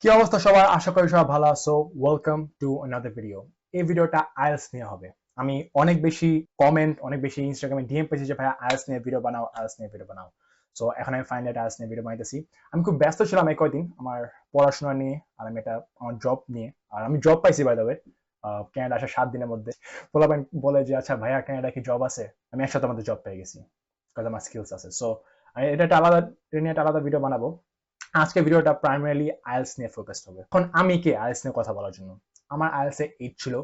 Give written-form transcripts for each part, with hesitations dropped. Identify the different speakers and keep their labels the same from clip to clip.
Speaker 1: কি অবস্থা সবার? আশা করি সবাই ভালো আছো। Welcome to another video. এই ভিডিওটা আইএলটিএস নিয়ে হবে। আমি অনেক বেশি কমেন্ট, অনেক বেশি ইনস্টাগ্রামে ডিএম পেয়েছি যে ভাইয়া আইএলটিএস নিয়ে ভিডিও বানাও, আইএলটিএস নিয়ে ভিডিও বানাও। সো এখন আমি ফাইনালি আইএলটিএস নিয়ে ভিডিও বানাইতেছি। আমি খুব ব্যস্ত ছিলাম এই কয়দিন আমার পড়াশোনা নিয়ে, আর আমি এটা আমার জব নিয়ে। আর আমি জব পাইছি বাই দ্য ওয়ে, ক্যানাডা আসার 7 দিনের মধ্যে। পোলাপান বলে যে আচ্ছা ভাইয়া ক্যানাডা কি জব আছে? আমি একসাথে আমাদের জব পেয়ে গেছি, কারণ আমার স্কিলস আছে। সো আমি এটা একটা আলাদা, এটা নিয়ে একটা আলাদা ভিডিও বানাবো। আজকে ভিডিওটা প্রাইমারিলি আইএলটিএস নিয়ে ফোকাসড হবে। এখন আমি কে আইএলটিএস নিয়ে কথা বলার জন্য? আমার আইএলটিএস এ 8 ছিল,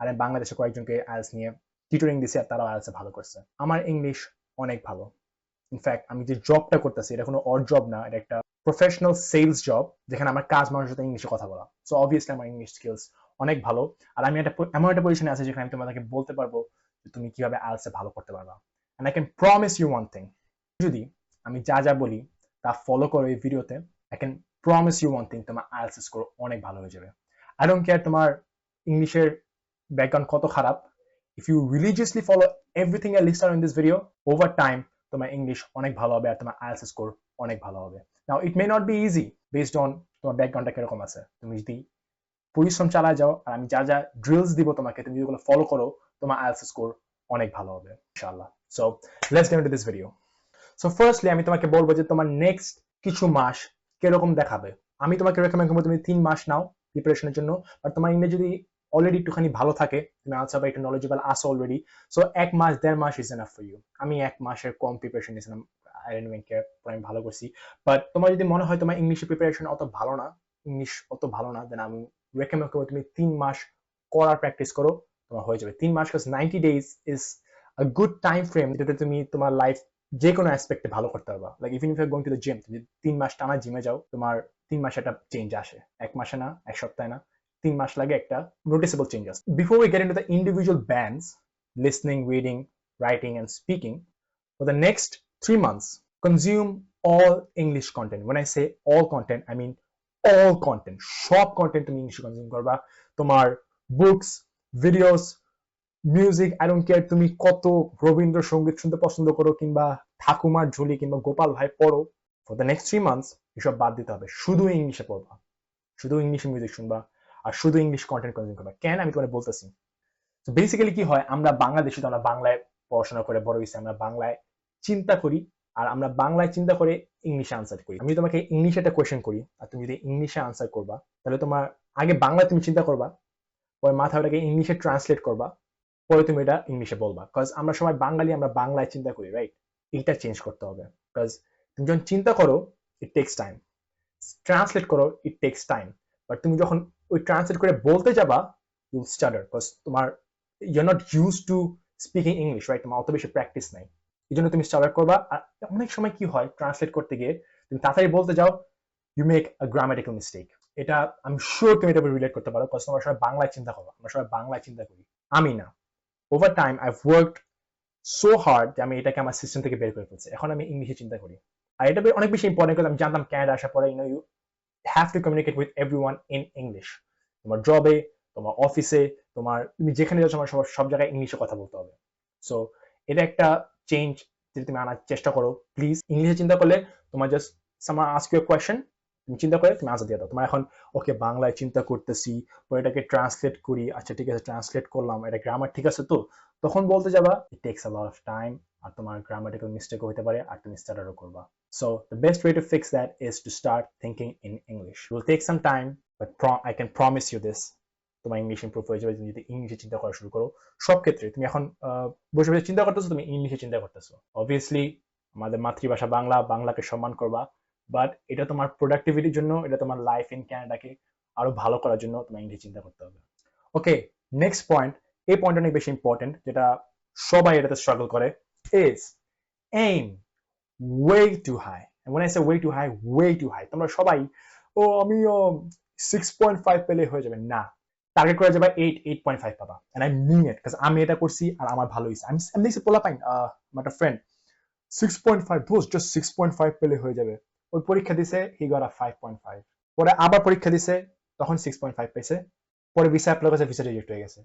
Speaker 1: আর আমি বাংলাদেশে কয়েকজনকে আইএলটিএস নিয়ে টিউটরিং দিছি, আর তারাও আইএলটিএস এ ভালো করছে। আমার ইংলিশ অনেক ভালো। ইনফ্যাক্ট আমি যে জবটা করতেছি এটা কোনো অড জব না, এটা একটা প্রফেশনাল সেলস জব, যেখানে আমার কাজ মানুষের সাথে ইংলিশে কথা বলা। সো অবভিয়াসলি আমার ইংলিশ স্কিলস অনেক ভালো। আর আমি এমন একটা পজিশনে আছি যেখানে আমি তোমাদেরকে বলতে পারবো যে তুমি কিভাবে আইএলটিএস এ ভালো করতে পারবা। And I can promise you one thing, যদি আমি যা যা বলি তা ফলো করো এই ভিডিওতে, I can promise you one thing, তোমার IELTS স্কোর অনেক ভালো হয়ে যাবে। I don't care তোমার ইংলিশের ব্যাকগ্রাউন্ড কত খারাপ, if you religiously follow everything I listed in this video, over time তোমার ইংলিশ অনেক ভালো হবে, আর তোমার IELTS স্কোর অনেক ভালো হবে। Now it may not be easy based on তোমার ব্যাকগ্রাউন্ডটা কিরকম আছে। তুমি যদি পরিশ্রম চালায় যাও, আর আমি যা যা ড্রিলস দিব তোমাকে, তুমি যেগুলো ফলো করো, তোমার IELTS স্কোর অনেক ভালো হবে ইনশাআল্লাহ। So let's get into this video. So firstly আমি তোমাকে বলবো যে তোমার নেক্সট কিছু মাস কিরকম দেখাবে। আমি তোমাকে রেকমেন্ড করবো তুমি 3 মাস নাও প্রিপারেশনের জন্য। আর তোমার ইংরেজি যদি অলরেডি একটুখানি ভালো থাকে, তুমি আনসার বা একটু নলেজেবল আসো অলরেডি, সো 1 মাস 1.5 মাস ইজ এনাফ ফর ইউ। আমি 1 মাসের কম প্রিপারেশন নিয়েছিলাম, আই ডোন্ট ইভেন কেয়ার, আমি ভালো করছি। বাট তোমার যদি মনে হয় তোমার ইংলিশের প্রিপারেশন অত ভালো না, ইংলিশ অত ভালো না, দেন আমি রেকমেন্ড করবো তুমি 3 মাস করার প্র্যাকটিস করো, তোমার হয়ে যাবে 3 মাস। Because 90 days is a good time frame, যেটাতে তুমি তোমার লাইফ যে কোনো অ্যাসপেক্টে ভালো করতে পারবা। Like even if you are going to the gym, তুমি 3 মাস টানা জিমে যাও, তোমার 3 মাসে একটা চেঞ্জ আসে। 1 মাসে না, 1 সপ্তাহে না, 3 মাস লাগে একটা নোটিসেবল চেঞ্জ আসে। Before we get into the individual bands, listening, reading, writing and speaking, for the next 3 months consume all English content. When I say all content, I mean all content. সব content তুমি ইংলিশে consume করবা। তোমার books, videos, music, I don't care তুমি কত রবীন্দ্রসঙ্গীত শুনতে পছন্দ করো, কিংবা ঠাকুমার ঝুলি কিংবা গোপাল ভাই পড়ো, ফর দ্য নেক্সট 3 মান্থস এসব বাদ দিতে হবে। শুধু ইংলিশে পড়বা, শুধু ইংলিশে মিউজিক শুনবা, আর শুধু ইংলিশ কন্টেন্ট কনজিউম করবা। কেন আমি তোমাকে বলতেছি, তো বেসিক্যালি কি হয়, আমরা বাংলাদেশি তো আমরা বাংলায় পড়াশোনা করে বড় হয়েছি, আমরা বাংলায় চিন্তা করি, আর আমরা বাংলায় চিন্তা করে ইংলিশে আনসার করি। আমি তোমাকে ইংলিশে একটা কোয়েশ্চেন করি, আর তুমি যদি ইংলিশে আনসার করবা, তাহলে তোমার আগে বাংলায় তুমি চিন্তা করবা, পরে মাথায় ওটাকে ইংলিশে ট্রান্সলেট করবা, পরে তুমি এটা ইংলিশে বলবা। কজ আমরা সবাই বাঙালি, আমরা বাংলায় চিন্তা করি, রাইট? এইটা চেঞ্জ করতে হবে। কজ তুমি যখন চিন্তা করো, ইট টেক্স টাইম, ট্রান্সলেট করো, ইট টেক্স টাইম, বাট তুমি যখন ওই ট্রান্সলেট করে বলতে যাবা, ইউ স্টাটার, কজ তোমার you are not use to speaking English, right? তোমার অত বেশি প্র্যাকটিস নাই, এই জন্য তুমি স্টাটার করবা। আর অনেক সময় কি হয়, ট্রান্সলেট করতে গিয়ে তুমি তাড়াতাড়ি বলতে যাও, you make a grammatical mistake. এটা আমি শিওর তুমি এটা রিলেট করতে পারো, কজ তোমরা সবাই বাংলায় চিন্তা করো, আমরা সবাই বাংলায় চিন্তা করি। আমি না, over time I've worked so hard যে আমি এটাকে আমার সিস্টেম থেকে বের করে ফেলছি। এখন আমি ইংলিশে চিন্তা করি, আর এটা অনেক বেশি ইম্পর্টেন্ট, কারণ আমি জানতাম ক্যানাডা আসার পরে you have to communicate with everyone in English. তোমার জবে, তোমার অফিসে, তোমার তুমি যেখানে যাচ্ছ, আমার সব জায়গায় ইংলিশে কথা বলতে হবে। সো এটা একটা চেঞ্জ যদি তুমি আনার চেষ্টা করো, প্লিজ। ইংলিশে চিন্তা করলে তোমার just someone ask you a question, তুমি চিন্তা করে তুমি আনসার দিয়ে দাও। তোমার এখন ওকে বাংলায় চিন্তা করতেছি, পরে এটাকে ট্রান্সলেট করি, আচ্ছা ঠিক আছে ট্রান্সলেট করলাম, এটা গ্রামার ঠিক আছে তো, তখন বলতে যাবা, it takes a lot of time, আর তোমার গ্রামাটিক্যাল মিস্টেক হতে পারে, আর তুমি স্টাটারও করবা। So the best way to fix that is to start thinking in English. Will take some time, but I can promise you this, তোমার English improve হয়ে যাবে তুমি যদি ইংলিশে চিন্তা করা শুরু করো। সব ক্ষেত্রে তুমি এখন বসে বসে চিন্তা করতেছো, তুমি ইংলিশে চিন্তা করতেছো। অবভিয়াসলি আমাদের মাতৃভাষা বাংলা, বাংলাকে সম্মান করবা, বাট এটা তোমার প্রোডাক্টিভিটির জন্য, এটা তোমার লাইফ ইন ক্যানাডাকে আরো ভালো করার জন্য তোমার ইংলিশ চিন্তা করতে হবে। ওকে, নেক্সট পয়েন্ট, এই পয়েন্ট অনেক বেশি ইম্পর্টেন্ট, যেটা সবাই এটাতে স্ট্রাগল করে, is aim way too high. when I say way too high, way too high, তোমরা সবাই ও আমি 6.5 পেলে হয়ে যাবে না, টার্গেট করে যাবে 8.5 পাবা। and I mean it, because আমি এটা করছি আর আমার ভালো হয়েছে। আমি দেখছি পোলা পাইন, আমার একটা ফ্রেন্ড 6.5, দোস্ত জাস্ট 6.5 পেলে হয়ে যাবে। ওই পরীক্ষা দিছে, হি গট আ 5.5, পরে আবার পরীক্ষা দিছে, তখন 6.5 পেয়েছে, পরে ভিসা অ্যাপ্লাই করেছে, ভিসা রিজেক্ট হয়ে গেছে।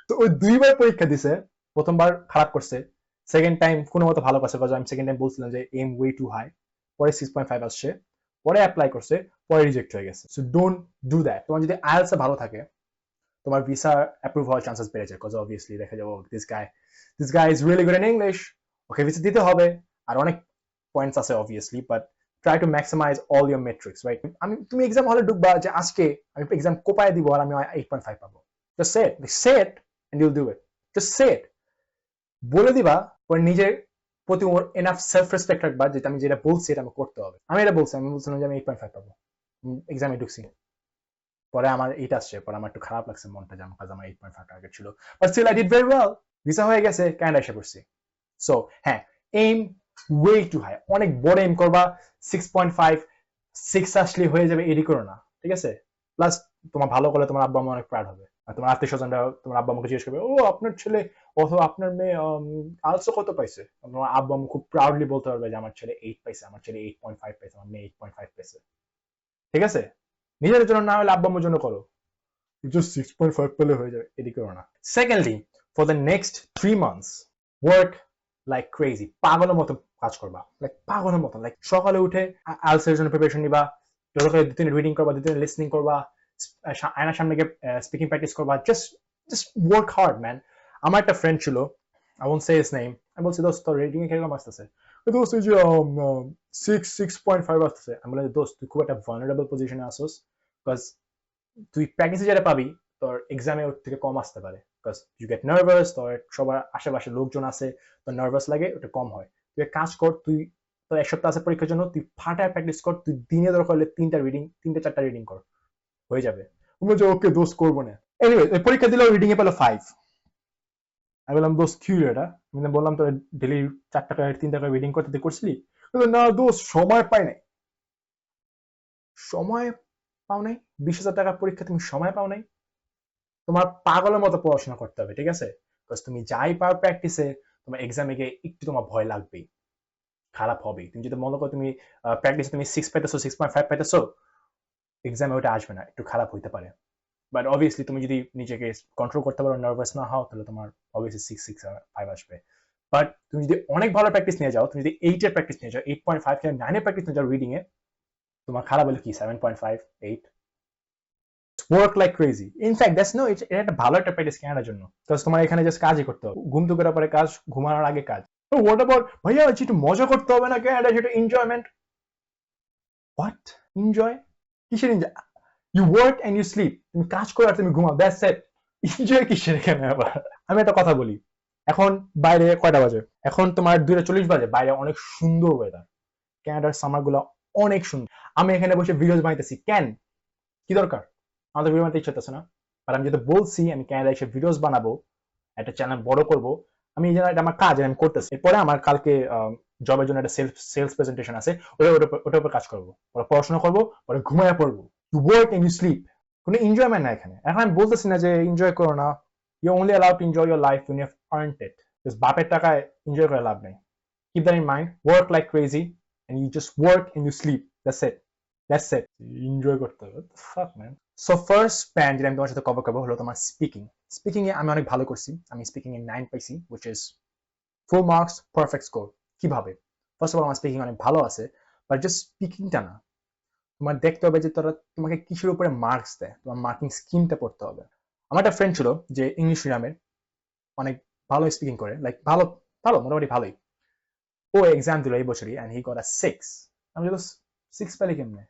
Speaker 1: তো ওই 2বার পরীক্ষা দিছে, প্রথমবার খারাপ করছে, সেকেন্ড টাইম কোনো মতো ভালো করছে, আমি সেকেন্ড টাইম বলছিলাম যে এম ওয়ে টু হাই, পরে 6.5 আসছে, পরে অ্যাপ্লাই করছে, পরে রিজেক্ট হয়ে গেছে। So don't do that. তোমার যদি আইএলটিএস ভালো থাকে, তোমার ভিসা অ্যাপ্রুভ হওয়ার চান্সেস বেড়ে যায়, কজ অবভিয়াসলি দেখা যাবে this guy is really good in English, okay visa দিতে হবে। আর অনেক পয়েন্টস আছে obviously, but try to maximise all your metrics, right? তুমি এক্সাম হলে ঢুকবা যে আজকে আমি এক্সাম কোপায় দিব আর আমি 8.5 পাবো, just say it and you'll do it. Just say it, বলে দিবা, পরে নিজের প্রতি এনাফ সেলফ রেসপেক্ট রাখবা যে আমি যেটা বলছি এটা আমি করতে হবে। আমি এটা বলছিলাম যে আমি 8.5 পাবো, এক্সামে ঢুকছি, পরে আমার 8 আসছে, পরে আমার একটু খারাপ লাগছে মনটা, যে আমার 8.5 টার্গেট ছিল, but still I did very well, visa হয়ে গেছে, কানাডা এসে পড়ছি। সো হ্যাঁ, এইম ওয়ে টু হাই, অনেক বড় এম করবা, 6.5 6 আসলে হয়ে যাবে, এডি করো না, ঠিক আছে? প্লাস তোমার ভালো করলে তোমার আব্বা আম্মা অনেক প্রাউড হবে, আর তোমার আত্মীয় স্বজনরা তোমার আব্বা আম্মাকে জিজ্ঞেস করবে, ও আপনার ছেলে অথবা আপনার মেয়ে আলসো কত পাইছে, তোমার আব্বা আম্মা খুব প্রাউডলি বলতে পারবে যে আমার ছেলে 8 পাইছে, আমার ছেলে 8.5 পাইছে, আমার মেয়ে 8.5 পাইছে, ঠিক আছে? নিজের জন্য না হলে আব্বা আম্মার জন্য করো, just 6.5 পেলে হয়ে যাবে, এডি করো না। Secondly, for the next 3 months work like crazy, পাগলের মতো কাজ করবা, লাইক পাগলের মতো, লাইক সকালে উঠে আইএলটিএস এর জন্য প্রিপারেশন নিবা, সকালে 2-3 রিডিং করবা, 2-3 লিসনিং করবা, আয়নার সামনে গিয়ে স্পিকিং প্র্যাকটিস করবা, জাস্ট ওয়ার্ক হার্ড ম্যান। আমার একটা ফ্রেন্ড ছিল, I won't say his name, আমি বলছি দোস্ত তোর রিডিং এ কিরকম আসতেছে? দোস্ত এই যে 6.5 আসতেছে। আমি বললাম দোস্ত তুই খুব একটা ভালনারেবল পজিশনে আসোস, বিকজ তুই প্র্যাকটিসে যেটা পাবি তোর এক্সামে ওর থেকে কম আসতে পারে, বিকজ ইউ গেট নার্ভাস, তোর সবার আশেপাশে লোকজন আছে, তোর নার্ভাস লাগে, ওটা কম হয়। তুই এক কাজ কর, তুই তোর 1 সপ্তাহ আছে পরীক্ষার জন্য, তুই ফাটায় প্র্যাকটিস কর, তুই দিনে দরকার হলে 3-4টা রিডিং কর, হয়ে যাবে। তুমি বলছো ওকে দোস্ত করবো না। এনিওয়ে পরীক্ষা দিলেও রিডিং এ পেলো 5। আমি বললাম দোস্ত কি এটা, আমি বললাম তো ডেলি 4টা করে 3টা করে রিডিং করতে করছিলি? না দোস্ত সময় পাই নাই। সময় পাও নাই? 20,000 টাকার পরীক্ষা তুমি সময় পাও নাই? তোমার পাগলের মতো পড়াশোনা করতে হবে, ঠিক আছে? বিকজ তুমি যাই পাও প্র্যাকটিসে, তোমার এক্সামে গিয়ে একটু তোমার ভয় লাগবেই, খারাপ হবে। তুমি যদি মনে করো তুমি প্র্যাকটিসে তুমি 6 পাইতেছো, 6.5 পাইতেছো, এক্সামে ওটা আসবে না, একটু খারাপ হইতে পারে। বাট অবভিয়াসলি তুমি যদি নিজেকে কন্ট্রোল করতে পারো, নার্ভাস না হও, তাহলে তোমার অবভিয়াসলি 6.5 আসবে। বাট তুমি যদি অনেক ভালো প্র্যাকটিস নিয়ে যাও, তুমি যদি 8 এর প্র্যাকটিস নিয়ে যাও, 8.5 থেকে 9 এর প্র্যাকটিস নিয়ে যাও রিডিং এ, তোমার খারাপ হলে কি 7.5 8? Work like crazy. In fact that's no, এটা একটা ভালো একটা প্র্যাকটিস কেনার জন্য, বিকজ তোমার এখানে জাস্ট কাজই করতে হবে, ঘুম তো করার পরে কাজ, ঘুমানোর আগে কাজ। হোয়াট অ্যাবাউট ভাইয়া একটু মজা করতে হবে না কেনাডা, সেটা এনজয়মেন্ট। What enjoy? কিসের enjoy? You work and you sleep, তুমি কাজ করো আর তুমি ঘুমাও, দ্যাটস ইট। এনজয় কিসের এখানে আবার? আমি একটা কথা বলি, এখন বাইরে কয়টা বাজে? এখন তোমার 2:40 বাজে, বাইরে অনেক সুন্দর ওয়েদার, ক্যানাডার সামার গুলো অনেক সুন্দর। আমি এখানে বসে ভিডিওস বানাইতেছি, কেন? কি দরকার? আমাদের ভিডিও বানাতে ইচ্ছা হচ্ছে না? আর আমি যেটা বলছি আমি কানাডা এসে ভিডিওস বানাবো, একটা চ্যানেল বড় করব, আমি জানি এটা আমার কাজ, আমি করতেছি। এরপরে আমার কালকে জবের জন্য একটা সেলস প্রেজেন্টেশন আছে, ওটার উপর কাজ করবো, পরে পড়াশোনা করবো, পরে ঘুমায় পড়বো। You work and you sleep. কোনো এনজয়মেন্ট না এখানে। এখন আমি বলতেছি না যে এনজয় করো না, you only allowed to enjoy your life when you have earned it. বাপের টাকায় এনজয় করে লাভ নেই। Keep that in mind. Work like crazy and you just work and you sleep. That's it. Enjoy করতে হবে। What the fuck, man? So first band যেটা আমি তোমার সাথে কভার করবো হলো তোমার স্পিকিং এ আমি অনেক ভালো করছি, আমি স্পিকিং এ 9 পাইছি, which is full marks, perfect score। কিভাবে? ফার্স্ট অফ অল আমার স্পিকিং অনেক ভালো আছে, বাট জাস্ট স্পিকিংটা না, তোমার দেখতে হবে যে তোরা তোমাকে কিসের উপরে মার্কস দেয়, তোমার মার্কিং স্কিমটা পড়তে হবে। আমার একটা ফ্রেন্ড ছিল যে ইংলিশ মিডিয়ামের, অনেক ভালো স্পিকিং করে, লাইক ভালো ভালো মোটামুটি ভালোই। ও এক্সাম দিল এই বছরই and he got a 6। আমি বললাম 6 পেলে কেমনে?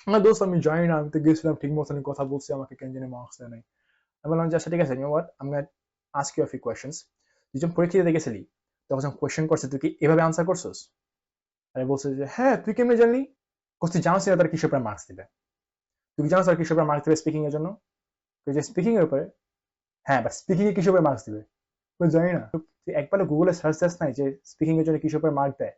Speaker 1: না দোস্ত আমি জানি না, আমি তো গেছিলাম ঠিক মতন কথা বলছি, আমাকে কেন জানি মার্কস দেয় নাই। আমি বললাম যে আচ্ছা ঠিক আছে, you know what, I'm gonna ask you a few questions। তুই যখন পরীক্ষা দিতে গেছিলি তখন যখন কোয়েশ্চেন করছে তুই কি এভাবে আনসার করছিস? আমি বলছে যে হ্যাঁ, তুই কেমনে জানলি? তুই জানোস না তার কিসের উপরে মার্কস দিবে? তুই কি জানোস তার কিসের উপরে মার্কস দিবে স্পিকিং এর জন্য? তুই যে স্পিকিং এর উপরে, হ্যাঁ বাট স্পিকিং এ কিসের উপরে মার্কস দিবে? তুই জানি না। তুই একবার গুগলে সার্চ দিস নাই যে স্পিকিং এর জন্য কিসের উপরে মার্ক দেয়?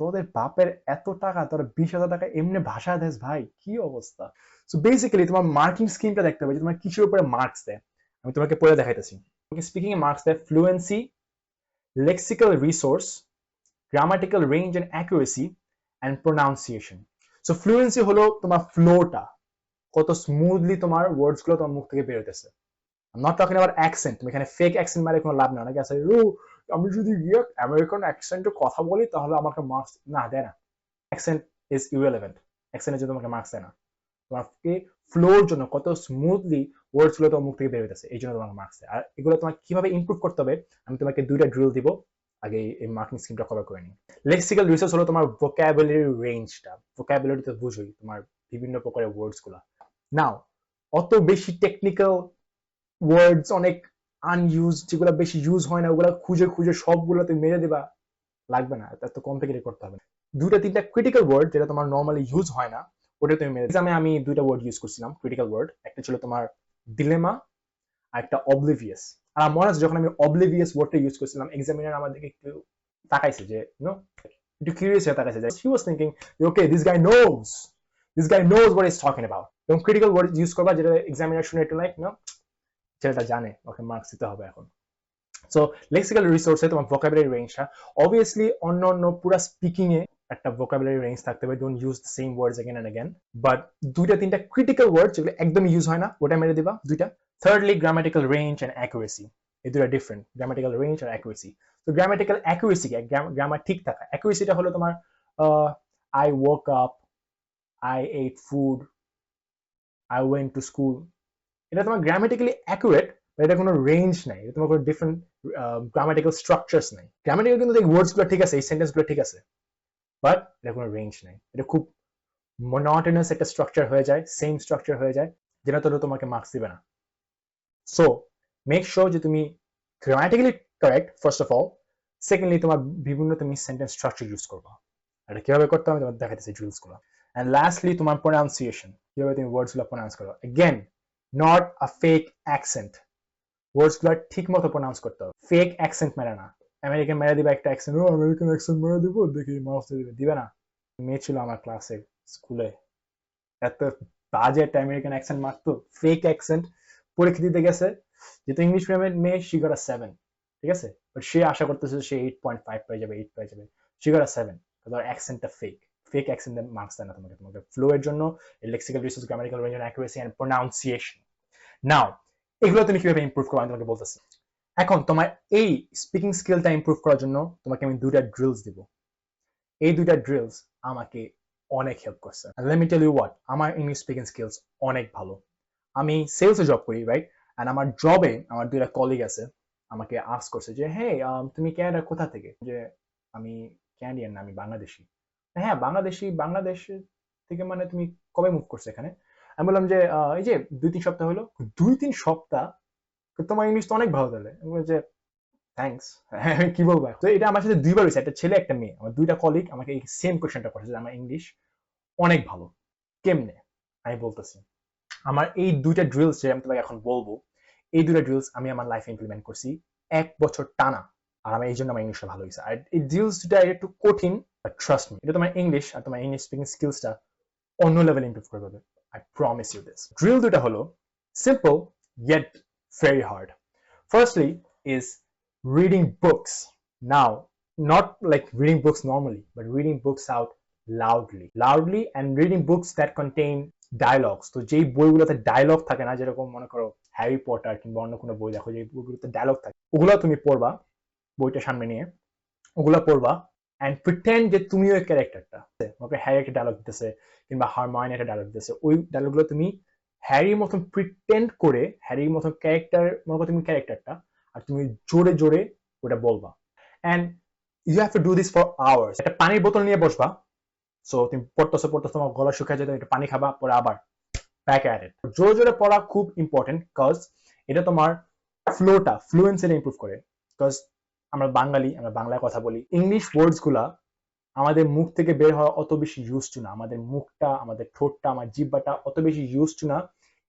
Speaker 1: তোদের বাপের এত টাকা, তোরা 20,000 টাকা এমনি ভাষা দেস ভাই, কি অবস্থা? সো বেসিক্যালি তোমার মার্কিং স্কিমটা দেখতে হবে যে তোমার কিসের উপরে মার্কস দেয়। আমি তোমাকে পড়ে দেখাইতেছি। তোমাকে স্পিকিং এ মার্কস দেয় fluency, lexical resource, grammatical range and accuracy and pronunciation. So fluency হলো তোমার ফ্লোটা, কত স্মুথলি তোমার ওয়ার্ডস গুলো তোমার মুখ থেকে বের হইতেছে। I'm not talking about accent। তুমি এখানে ফেক অ্যাকসেন্ট মারে কোনো লাভ না। অনেকে আছে আমি যদি আমেরিকান অ্যাকসেন্টে কথা বলি তাহলে আমাকে মার্কস না দেয় না। Accent is irrelevant. অ্যাকসেন্টের জন্য তোমাকে মার্কস দেয় না, তোমাকে ফ্লোর জন্য কত স্মুথলি ওয়ার্ডস গুলো তোমার মুখ থেকে বের হইতেছে এই জন্য তোমাকে মার্কস দেয়। আর এগুলো তোমাকে কিভাবে ইমপ্রুভ করতে হবে আমি তোমাকে 2টা ড্রিল দিব, আগে এই মার্কিং স্কিমটা কভার করে নিই। লেক্সিক্যাল রিসোর্স হলো তোমার ভোকাবুলারি রেঞ্জটা, ভোকাবুলারি তো বুঝোই তোমার বিভিন্ন প্রকারের ওয়ার্ডস গুলা। নাও অত বেশি টেকনিক্যাল ওয়ার্ডস, অনেক আনইউজ যেগুলো বেশি ইউজ হয় না ওগুলো খুঁজে খুঁজে সবগুলো তুমি মেরে দিবা, লাগবে না, এত কমপ্লিকেটেড করতে হবে না। 2টা 3টা ক্রিটিক্যাল ওয়ার্ড যেটা তোমার নর্মালি ইউজ হয় না ওটা তুমি মেরে দিবে। আমি 2টা ওয়ার্ড ইউজ করছিলাম ক্রিটিক্যাল ওয়ার্ড, একটা ছিল তোমার ডিলেমা আর একটা অবলিভিয়াস। আর মনে আছে যখন আমি অবলিভিয়াস ওয়ার্ডটা ইউজ করছিলাম এক্সামিনার আমাদেরকে একটু তাকাইছে যে একটু কিউরিয়াস হয়ে তাকাইছে যে he was thinking okay this guy knows what is talking about. এবং ক্রিটিক্যাল ওয়ার্ড ইউজ করবা যেটা এক্সামিনার শুনে একটু লাইক ছেলেটা জানে, ওকে মার্কস দিতে হবে এখন। সো লেক্সিক্যাল রিসোর্সে তোমার ভোকাবুলারি রেঞ্জটা অবভিয়াসলি অন্য পুরো স্পিকিং এ একটা ভোকাবুলারি রেঞ্জ থাকতে হবে, don't use the same words again and again, but 2টা 3টা ক্রিটিক্যাল ওয়ার্ড যেগুলো একদম ইউজ হয় না ওটা মেরে দিবা 2টা। Thirdly grammatical range and accuracy, এই দুটো ডিফারেন্ট, গ্রামাটিক্যাল রেঞ্জ আর অ্যাকুরেসি। তো গ্রামাটিক্যাল অ্যাকুরেসি গ্রামার ঠিক থাকা, অ্যাকুরেসিটা হলো তোমার I woke up, I ate food, I went to school, এটা তোমার গ্রামাটিক্যালি অ্যাকুরেট, এটা কোনো রেঞ্জ নাই, এটা তোমার কোনো ডিফারেন্ট গ্রামাটিক্যাল স্ট্রাকচারস নাই। গ্রামাটিক্যাল কিন্তু এই ওয়ার্ডস গুলো ঠিক আছে, এই সেন্টেন্স গুলো ঠিক আছে, বাট এটা কোনো রেঞ্জ নাই, এটা খুব মনোটোনাস একটা স্ট্রাকচার হয়ে যায়, সেম স্ট্রাকচার হয়ে যায়, যেটা তো তোমাকে মার্কস দিবে না। সো মেক শিওর যে তুমি grammatically correct first of all, secondly তোমার বিভিন্ন তুমি সেন্টেন্স স্ট্রাকচার ইউজ করবা, এটা কিভাবে করতে হবে তোমার দেখাতেছে ড্রিলস গুলো। এন্ড লাস্টলি তোমার প্রোনাউন্সিয়েশন, কিভাবে তুমি ওয়ার্ডস গুলো প্রোনাউন্স করো, again not a fake accent, words গুলো ঠিক মতো প্রোনাউন্স করতে হবে, ফেক অ্যাকসেন্ট মেরে না। আমেরিকান মেরে দিবা একটা অ্যাকসেন্ট, আমেরিকান অ্যাকসেন্ট মেরে দিব দেখি মাউস দিবে না। মেয়ে ছিল আমার ক্লাসে স্কুলে, এত বাজে একটা আমেরিকান অ্যাকসেন্ট মারতো, ফেক অ্যাকসেন্ট, পরীক্ষা দিতে গেছে, যেহেতু ইংলিশ মিডিয়ামের মেয়ে শি গট আ 7, ঠিক আছে, বাট সে আশা করতেছে সে 8.5 পেয়ে যাবে, 8 পেয়ে যাবে, শি গট আ 7, তার অ্যাকসেন্টটা ফেক অ্যাকসেন্ট মার্কস দেয় না তোমাকে ফ্লো এর জন্য, lexical resource, grammatical range and accuracy and pronunciation. Now এগুলো তুমি কিভাবে ইমপ্রুভ করবে আমি তোমাকে বলতেছি। এখন তোমার এই স্পিকিং স্কিলটা ইমপ্রুভ করার জন্য তোমাকে আমি 2টা ড্রিলস দিব, এই 2টা ড্রিলস আমাকে অনেক হেল্প করছে। Let me tell you what, আমার ইংলিশ স্পিকিং স্কিলস অনেক ভালো। আমি সেলসে জব করি, রাইট, এন্ড আমার জবে আমার 2টা কলিগ আছে, আমাকে আস্ক করছে যে হে তুমি ক্যানাডা কোথা থেকে, যে আমি ক্যানাডিয়ান না, আমি বাংলাদেশি। হ্যাঁ বাংলাদেশ থেকে মানে তুমি কবে মুভ করছো এখানে? আমি বললাম যে এই যে 2-3 সপ্তাহ হলো। 2-3 সপ্তাহ? তোমার ইংলিশ তো অনেক ভালো তাহলে। আমি বলছি যে থ্যাঙ্কস, কি বলবো। তো এটা আমার সাথে 2বার হয়েছে, একটা ছেলে একটা মেয়ে, আমার 2টা কলিগ আমাকে এই সেম কোয়েশ্চেনটা করেছে যে আমার ইংলিশ অনেক ভালো কেমনে। আমি বলতেছি আমার এই 2টা ড্রিলস যে আমি তোমাকে এখন বলবো, এই 2টা ড্রিলস আমি আমার লাইফে ইমপ্লিমেন্ট করছি 1 বছর টানা, আর আমি এই জন্য আমার ইংলিশটা ভালো হয়েছে। আর এই ড্রিলসটা একটু কঠিন, বাট ট্রাস্ট মি, এটা তোমার ইংলিশ আর তোমার ইংলিশ স্পিকিং স্কিলসটা অন্য লেভেলে ইমপ্রুভ করে দেবে। I promise you this. Drill 2টা হলো simple yet very hard. Firstly is reading books. Now, not like reading books normally, but reading books out loudly and reading books that contain dialogues. তো যেই বইগুলোতে dialogue থাকে না, যেরকম মনে করো Harry Potter কিংবা অন্য কোনো বই দেখো যে বইগুলোতে ডায়লগ থাকে, ওগুলো তুমি পড়বা, বইটা সামনে নিয়ে ওগুলো পড়বা and pretend যে তুমিও এই ক্যারেক্টারটা, ওকে হ্যারি একটা ডায়লগ দিতেছে কিংবা হারমায়োনি একটা ডায়লগ দিতেছে, ওই ডায়লগগুলো তুমি হ্যারির মতন প্রিটেন্ড করে, হ্যারির মতন ক্যারেক্টার মনে করো তুমি ক্যারেক্টারটা, আর তুমি জোরে জোরে ওটা বলবা। And you have to do this for hours. একটা পানির বোতল নিয়ে বসবা, সো তুমি পড়তেছো তোমার গলা শুকিয়ে যায়, একটা পানি খাবা, পরে আবার ব্যাক অ্যাট ইট। জোরে জোরে পড়া খুব ইম্পর্টেন্ট, কজ এটা তোমার ফ্লুয়েন্সিটা ইমপ্রুভ করে। কজ আমরা বাঙালি, আমরা বাংলায় কথা বলি, ইংলিশ ওয়ার্ডস গুলা আমাদের মুখ থেকে বের হওয়া অত বেশি ইউজ টু না, আমাদের মুখটা, আমাদের ঠোঁটটা, আমার জিহ্বাটা অত বেশি ইউজ টু না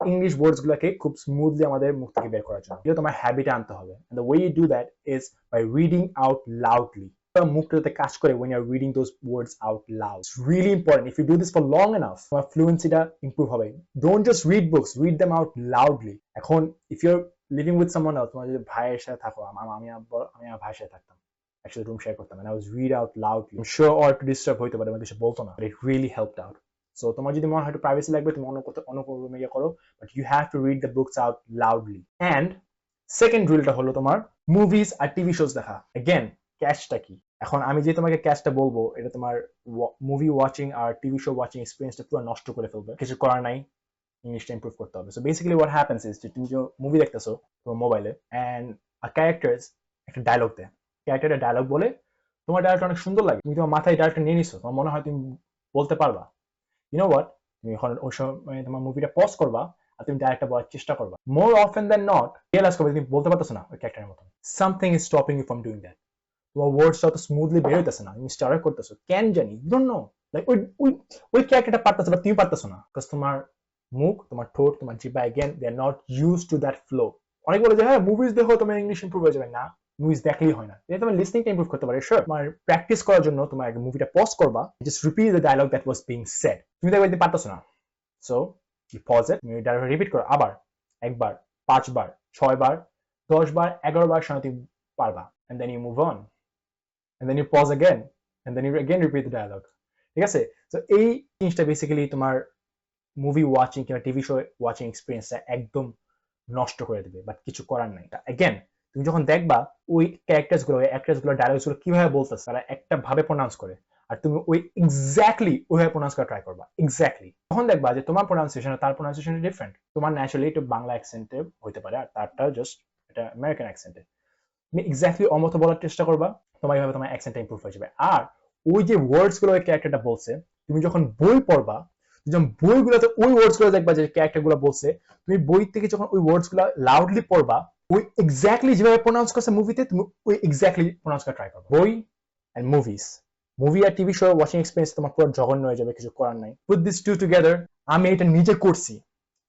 Speaker 1: ইংলিশ ওয়ার্ডস গুলাকে খুব স্মুথলি আমাদের মুখ থেকে বের করার জন্য। এটা তোমার হ্যাবিট আনতে হবে, and the way you do that is by reading out loudly. মুখটাতে কাজ করে when you are reading those words out loud. It's really important. If you do this for long enough, তোমার ফ্লুয়েন্সিটা ইমপ্রুভ হবে। Don't just read books, read them out loudly. এখন if you're living with someone else, তোমার যদি ভাইয়ের সাথে থাকো, আমি আমার ভাইয়ের সাথে থাকতাম, actually room share করতাম, and I was read out loudly. I'm sure or to disturb হইতে পারে, কিছু বলতো না, but it really helped out. So তোমার যদি মনে হয় একটু প্রাইভেসি লাগবে, তুমি অন্য কোনো রুমে গিয়ে করো, but you have to read the books out loudly. And second rule টা হলো তোমার মুভিজ আর টিভি শোজ দেখা। Again, ক্যাচটা কি, এখন আমি যে তোমাকে ক্যাচটা বলবো এটা তোমার মুভি ওয়াচিং আর টিভি শো ওয়াচিং এক্সপিরিয়েন্সটা পুরো নষ্ট করে ফেলবে। কিছু করার নাই, ইংলিশটা ইমপ্রুভ করতে হবে। So basically what happens is যে তুমি যে মুভি দেখতেছো তোমার মোবাইলে অ্যান্ড ক্যারেক্টার্স একটা ডায়লগ দেয়, ক্যারেক্টারের ডায়লগ বলে, তোমার ডায়লগটা অনেক সুন্দর লাগে, তুমি তোমার মাথায় ডায়লগটা নিয়ে নিছো, তোমার মনে হয় তুমি বলতে পারবা। ইউ নো হোয়াট, তুমি এখন ওই সময় তোমার মুভিটা পজ করবা আর তুমি ডায়লগটা বলার চেষ্টা করবা। More often than not realize করবে তুমি বলতে পারতেছো না ওই ক্যারেক্টারের মতো। Something is stopping you from doing that. তোমার ওয়ার্ডসটা অত স্মুথলি বের হইতেছে না, তুমি স্টার্ট করতেছো কেন জানি, ইউ ডোন্ট নো, লাইক ওই ক্যারেক্টারটা পারতেছো বা তুমি পারতেছো না, বিকজ তোমার মুখ, তোমার ঠোঁট, তোমার জিহ্বা again they are not used to that flow. অনেক বলে যে হ্যাঁ মুভিজ দেখো তোমার ইংলিশ ইমপ্রুভ হয়ে যাবে, না, মুভিজ দেখলেই হয় না, এটা তোমার লিসনিংটা ইমপ্রুভ করতে পারে। শিওর, তোমার প্র্যাকটিস করার জন্য তোমার একটা মুভিটা পজ করবা, just repeat the dialogue that was being said, তুমি দেখবে যে পারতেছো না, সো ইউ পজ ইট, তুমি ডায়লগটা রিপিট করো আবার একবার, 5 বার, 6 বার, 10 বার, 11 বার সময় তুমি পারবা, and then you move on, and then you pause again, and then you again repeat the dialogue. ঠিক আছে? সো এই জিনিসটা বেসিক্যালি তোমার মুভি ওয়াচিং কিংবা টিভি শো ওয়াচিং এক্সপিরিয়েন্সটা একদম নষ্ট করে দেবে, বাট কিছু করার নাই। অ্যাগেন তুমি যখন দেখবা ওই ক্যারেক্টার্স গুলো, ওই অ্যাক্টার্স গুলো ডায়লগস গুলো কিভাবে বলতেছে, তারা একটা ভাবে প্রোনাউন্স করে, আর তুমি ওই এক্স্যাক্টলি ওইভাবে প্রোনাউন্স করা ট্রাই করবা, এক্স্যাক্টলি, তখন দেখবা যে তোমার প্রোনাউন্সিয়েশন আর তার প্রোনাউন্সিয়েশন ডিফারেন্ট। তোমার ন্যাচারালি একটু বাংলা অ্যাকসেন্টে হইতে পারে আর তারটা জাস্ট এটা আমেরিকান অ্যাকসেন্টে। তুমি এক্স্যাক্টলি অমত বলার চেষ্টা করবা, তোমার এইভাবে তোমার অ্যাকসেন্টটা ইমপ্রুভ হয়ে যাবে। আর ওই যে ওয়ার্ডস গুলো ওই ক্যারেক্টারটা বলছে, তুমি যখন বই পড়বা, যখন বইগুলোতে ওই ওয়ার্ডস গুলো দেখবা যে ক্যারেক্টার গুলো বলছে, তুমি বই থেকে যখন ওই ওয়ার্ডস গুলো লাউডলি পড়বা, ওই এক্স্যাক্টলি যেভাবে প্রোনাউন্স করছে মুভিতে, তুমি ওই এক্স্যাক্টলি প্রোনাউন্স করা ট্রাই করবা। বই এন্ড মুভিজ, মুভি আর টিভি শো ওয়াচিং এক্সপিরিয়েন্স তোমার পুরো জঘন্য হয়ে যাবে, কিছু করার নাই। পুট দিস টু টুগেদার, আমি এটা নিজে করছি,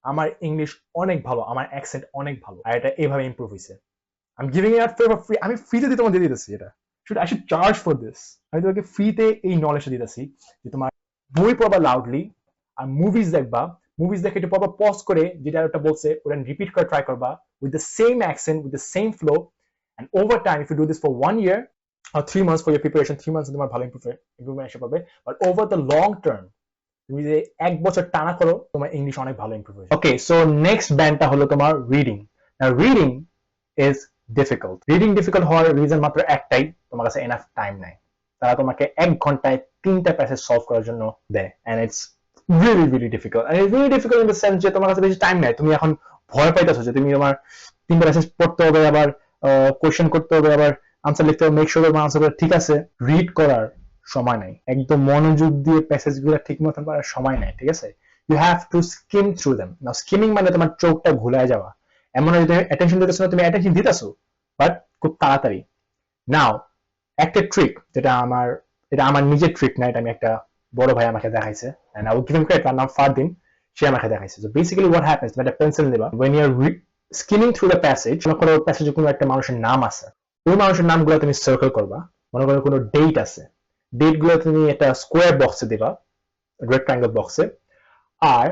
Speaker 1: আমার ইংলিশ অনেক ভালো, আমার অ্যাকসেন্ট অনেক ভালো, আর এটা এইভাবে ইমপ্রুভ হয়েছে। I'm giving it out for free. আমি ফ্রিতে তোমাকে দিয়ে দিতেছি এটা। I should charge for this. আমি তোমাকে ফ্রিতে এই নলেজটা দিতেছি যে তোমার বই পড়বা লাউডলি, আর মুভিজ দেখবা, মুভিজ দেখে একটু পড়বা পজ করে, যেটা ওটা বলছে ওটা রিপিট করে ট্রাই করবা with the same accent, with the same flow, and over time if you do this for 1 year or 3 months for your preparation, 3 months তোমার ভালো ইমপ্রুভমেন্ট এসে পাবে, but over the long term তুমি যে 1 বছর টানা করো, তোমার ইংলিশ অনেক ভালো ইমপ্রুভ হবে। ওকে, সো নেক্সট ব্যান্ডটা হলো তোমার reading. Now reading is difficult. Reading difficult হওয়ার রিজন মাত্র একটাই, তোমার কাছে এনাফ টাইম নাই। তারা তোমাকে 1 ঘন্টায় 3টা প্যাসেজ সলভ করার জন্য দেয়, and it's really really difficult. And it's really difficult in the sense যে তোমার কাছে বেশি টাইম নাই, তুমি এখন ভয় পাইতেছো যে তুমি তোমার 3টা প্যাসেজ পড়তে হবে, আবার কোশ্চেন করতে হবে, আবার আনসার লিখতে হবে, মেক শিওর তোমার আনসারগুলো ঠিক আছে। রিড করার সময় নাই, একদম মনোযোগ দিয়ে প্যাসেজগুলো ঠিক মতন পড়ার সময় নাই, ঠিক আছে? You have to skim through them. Now skimming মানে তোমার চোখটা ঘুলায় যাওয়া, এমন যদি অ্যাটেনশন দিতেছো না, তুমি অ্যাটেনশন দিতেছো বাট খুব তাড়াতাড়ি। নাও একটা ট্রিক, এটা আমার নিজের ট্রিক না, এটা আমি একটা বড় ভাই আমাকে দেখাইছে, and I will give him credit, তার নাম ফারদিন, সে আমাকে দেখাইছে। সো বেসিক্যালি হোয়াট হ্যাপেন্স, তুমি একটা পেন্সিল নেবা, when you are skimming through the passage, মনে করো প্যাসেজে কোনো একটা মানুষের নাম আছে, ওই মানুষের নামগুলো তুমি সার্কেল করবা। মনে করো কোনো ডেট আছে, ডেট গুলো তুমি একটা স্কোয়ার বক্সে দিবা, রেক্টাঙ্গেল বক্সে। আর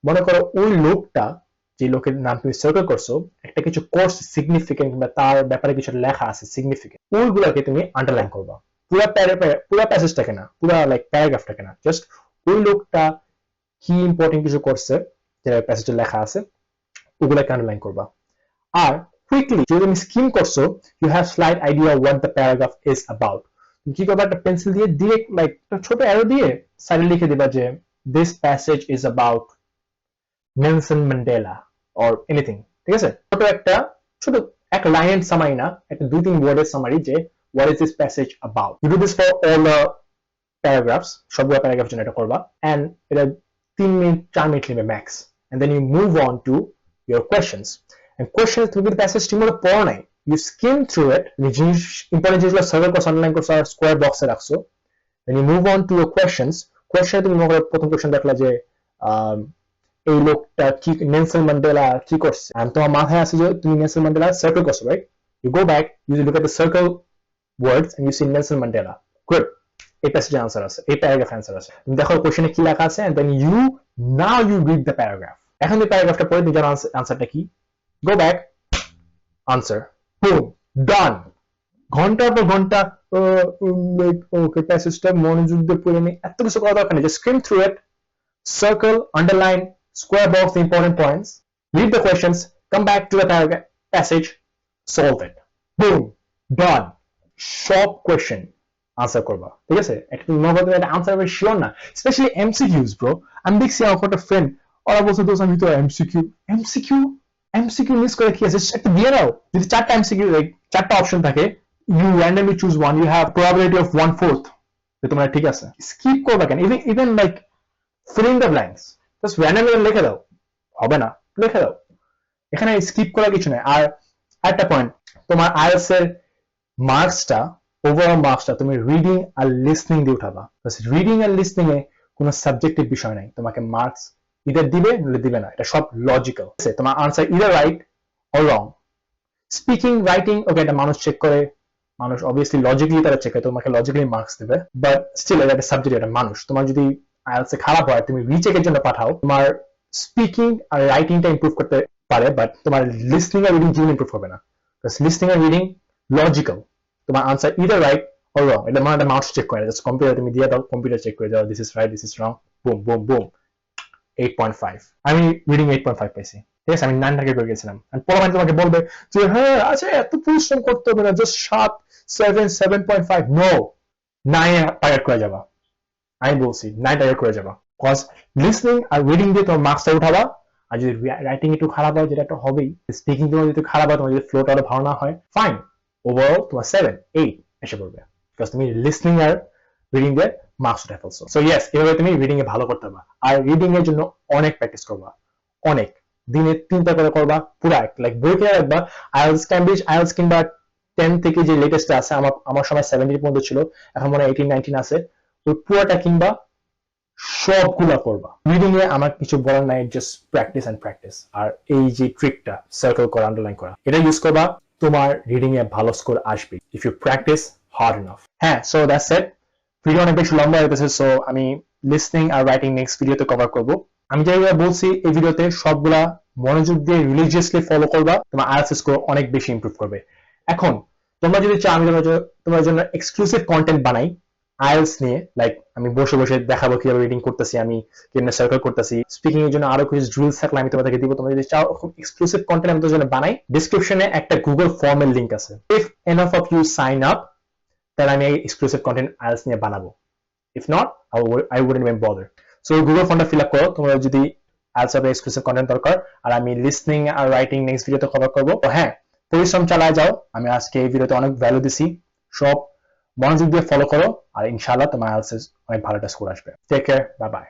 Speaker 1: মনে করো ওই লোকটা, যে লোকের নাম তুমি সার্কেল করছো, একটা কিছু কোর্স সিগনিফিকেন্ট বা তার ব্যাপারে কিছু লেখা আছে সিগনিফিকেন্ট, ওইগুলোকে তুমি আন্ডারলাইন করবা। পুরো প্যাসেজটাকে না, পুরো লাইক প্যারাগ্রাফটাকে না, জাস্ট ওই লোকটা কি ইম্পর্টেন্ট কিছু করছে যেটা প্যাসেজে লেখা আছে, ওগুলোকে আন্ডারলাইন করবা। আর কুইকলি যদি তুমি স্কিম করছো, you have slight idea what the paragraph is about. তুমি কি করবা, একটা পেন্সিল দিয়ে ডিরেক্ট লাইক ছোট অ্যারো দিয়ে সাইডে লিখে দিবা যে this passage is about Nelson Mandela or anything, ঠিক আছে? ছোট এক লাইনের সামারি না, একটা 2-3 ওয়ার্ডের সামারি যে what is this passage about. You do this for all the paragraphs, সবগুলো প্যারাগ্রাফ জন্য এটা করবা, and এটা 3 মিনিট 4 মিনিট নেবে max, and then you move on to your questions. And questions তুমি যদি প্যাসেজ ঠিকমতো পড়ো নাই, you skim through it, তুমি জিনিস ইম্পর্টেন্ট জিনিসগুলো সার্কেল করছো, আন্ডারলাইন করছো আর স্কোয়ার বক্সে রাখছো, then you move on to your questions. কোয়েশ্চেনে তুমি মনে করো প্রথম কোয়েশ্চেন দেখলা যে এই লোকটা কি, নেলসন ম্যান্ডেলা কি করছে, আর তোমার মাথায় আছে যে তুমি নেলসন ম্যান্ডেলা সার্কেল করছো, right? You go back, you look at the circle words and you see Nelson Mandela. Good. এই প্যাসেজে আনসার আছে, এই প্যারাগ্রাফে আনসার আছে, তুমি দেখো কোশ্চেনে কি লেখা আছে, and then now you read the paragraph. এখন এই প্যারাগ্রাফটা পড়ে তুমি জানো আনসারটা কি, go back, answer, boom, done. ঘন্টার পর ঘন্টা ওকে প্যাসেজটা মনোযোগ দিয়ে পড়ে নি, এত কিছু করা দরকার নেই, just skim through it, circle, underline, square box the important points, read the questions, come back to the paragraph passage, solve it, boom, done. সব কোয়েশ্চেন আনসার করবা, ঠিক আছে? একটা তুমি মনে করতে একটা আনসার হবে শিওর না, স্পেশালি এমসিকিউস ব্রো। আমি দেখছি আমার একটা ফ্রেন্ড, ওরা বলছে দোস্ত আমি তো এমসিকিউ মিস করে কি আছে, একটা দিয়ে দাও। যদি চারটা এমসিকিউ, চারটা অপশন থাকে, you randomly choose one, you have probability of 1/4 যে তোমার ঠিক আছে। স্কিপ করবা কেন? Even like fill in the blanks, just randomly লিখে দাও, হবে না লিখে দাও, এখানে স্কিপ করার কিছু নেই। আর একটা পয়েন্ট, তোমার আইএলটিএস এর মার্কসটা, ওভারঅল মার্কসটা তুমি রিডিং আর লিসনিং দিয়ে উঠাবা। রিডিং আর লিসনিং এ কোনো সাবজেক্টিভ বিষয় নাই, তোমাকে মার্কস ইদার দিবে নাহলে দিবে না, এটা সব লজিক্যাল। তোমার answer either right or wrong. Speaking, writing, okay, এটা মানুষ চেক করে, মানুষ অবভিয়াসলি লজিক্যালি তারা চেক করে, তোমাকে লজিক্যালি মার্কস দেবে, বাট স্টিল এটা একটা সাবজেক্ট, এটা মানুষ। তোমার যদি আইএলটিএস এ খারাপ হয়, তুমি রিচেকের জন্য পাঠাও, তোমার স্পিকিং আর রাইটিংটা ইমপ্রুভ করতে পারে, বাট তোমার listening are reading Jibon improve হবে না। লিসনিং আর রিডিং লজিক্যাল, তোমার আনসার ইদার রাইট অর রং, এটা মানে মাউস চেক করে, জাস্ট কম্পিউটার তুমি দিয়ে দাও, কম্পিউটার চেক করে দাও, this is right, this is wrong, boom boom boom, 8.5। আমি রিডিং 8.5 পাইছি, ঠিক আছে? আমি 9 টার্গেট করে গেছিলাম। আর পরে তোমাকে বলবে যে হ্যাঁ আচ্ছা এত পরিশ্রম করতে হবে না, জাস্ট 7.5, নো, 9 টার্গেট করে যাবা। আমি বলছি 9 টার্গেট করে যাবা, কজ লিসনিং আর রিডিং দিয়ে তোমার মার্কসটা উঠাবা। আর যদি রাইটিং একটু খারাপ হয়, যেটা একটা হবেই, স্পিকিং তোমার যদি খারাপ হয়, তোমার যদি ফ্লোটা আরো ভালো না হয়, ফাইন, ওভারঅল তোমার 7-8 এসে পড়বে, বিকজ তুমি লিসনিং আর রিডিং দিয়ে মার্কস উঠে ফেলছো। সো ইয়েস, এভাবে তুমি রিডিং এ ভালো করতে পারবা। আর রিডিং এর জন্য অনেক প্র্যাকটিস করবা, অনেক, দিনে 3টা করে করবা, পুরা লাইক বই কিনে রাখবা। আইএলটিএস ক্যামব্রিজ, আইএলটিএস কিংবা 10 থেকে যে লেটেস্ট আছে, আমার সময় 70 পর্যন্ত ছিল, এখন মনে হয় 18-19 আছে, ওই পুরোটা কিংবা সবগুলা করবা। রিডিং এ আমার কিছু বলার নাই, জাস্ট প্র্যাকটিস এন্ড প্র্যাকটিস। আর এই যে ট্রিকটা, সার্কেল করা, আন্ডারলাইন করা, এটা ইউজ করবা, তোমার রিডিং এ ভালো স্কোর আসবে if you practice hard enough. হ্যাঁ, সো দ্যাটস ইট। ভিডিও অনেক বেশি লম্বা হয়ে গেছে, সো আমি লিসনিং আর রাইটিং নেক্সট ভিডিওতে কভার করব। আমি যেগুলো বলছি এই ভিডিওতে সবগুলা মনোযোগ দিয়ে রিলিজিয়াসলি ফলো করবা, তোমার আইএলটিএস স্কোর অনেক বেশি ইমপ্রুভ করবে। এখন তোমরা যদি চাও আমি তোমার জন্য এক্সক্লুসিভ কন্টেন্ট বানাই আইএলটিএস নিয়ে, লাইক আমি বসে বসে দেখাবো কিভাবে রিডিং করতেছি, আমি কিভাবে সার্কেল করতেছি, স্পিকিং এর জন্য আরো কিছু ড্রিলস থাকলে আমি তোমাদেরকে দিব। তোমরা যদি চাও খুব এক্সক্লুসিভ কন্টেন্ট আমি তোমাদের জন্য বানাই, ডেসক্রিপশনে একটা গুগল ফর্মের লিংক আছে। If enough of you sign up, তাহলে আমি এক্সক্লুসিভ কন্টেন্ট আইএলটিএস নিয়ে বানাবো। If not, I wouldn't even bother. So Google ফর্মটা ফিল আপ করো তোমরা যদি আইএলটিএস এর এক্সক্লুসিভ কন্টেন্ট দরকার। আর আমি লিসনিং আর রাইটিং নেক্সট ভিডিওতে কভার করব। তো হ্যাঁ, পরিশ্রম চালায় যাও। আমি আজকে এই ভিডিওতে অনেক ভ্যালু দিছি, সব মনোযোগ দিয়ে ফলো করো, আর ইনশাআল্লাহ তোমার আইএলটিএস অনেক ভালো একটা স্কোর আসবে। Take care, bye by.